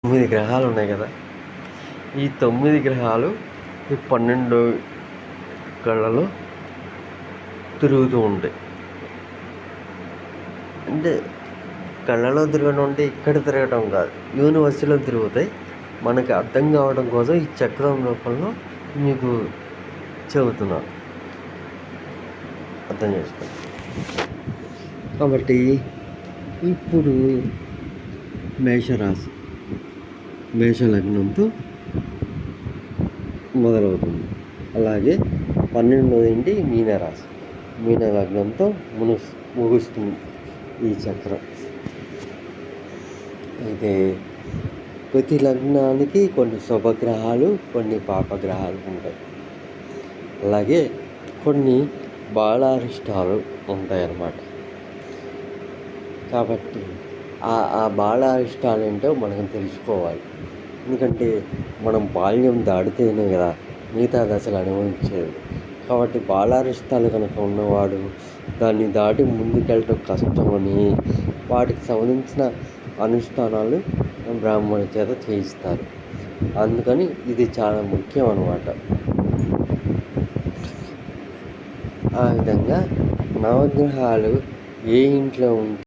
9 గ్రహాలు ఉన్నాయి కదా. ఈ 9 గ్రహాలు ఈ 12 కళలో తిరుగుతూ ఉంటాయి. అంటే కళ్ళలో తిరగడం అంటే ఇక్కడ తిరగటం కాదు, యూనివర్సిటీలో తిరుగుతాయి. మనకి అర్థం కావడం కోసం ఈ చక్రం రూపంలో మీకు చెబుతున్నాను, అర్థం చేసుకోండి. కాబట్టి ఇప్పుడు మేషరాశి, మేషలగ్నంతో మొదలవుతుంది. అలాగే 12వ మీనరాశి, మీన లగ్నంతో ముగుస్తుంది ఈ చక్రం. అయితే ప్రతి లగ్నానికి కొన్ని శుభగ్రహాలు, కొన్ని పాపగ్రహాలు ఉంటాయి. అలాగే కొన్ని బాలారిష్టాలు ఉంటాయన్నమాట. కాబట్టి ఆ బాలారిష్టాలు ఏంటో మనం తెలుసుకోవాలి. ఎందుకంటే మనం బాల్యం దాడితేనే కదా మిగతా దశలు అనుభవించేది. కాబట్టి బాలారిష్టాలు కనుక ఉన్నవాడు దాన్ని దాటి ముందుకెళ్ళటం కష్టమని వాటికి సంబంధించిన అనుష్ఠానాలు బ్రాహ్మణుల చేత చేయిస్తారు. అందుకని ఇది చాలా ముఖ్యం అన్నమాట. ఆ విధంగా నవగ్రహాలు ఏ ఇంట్లో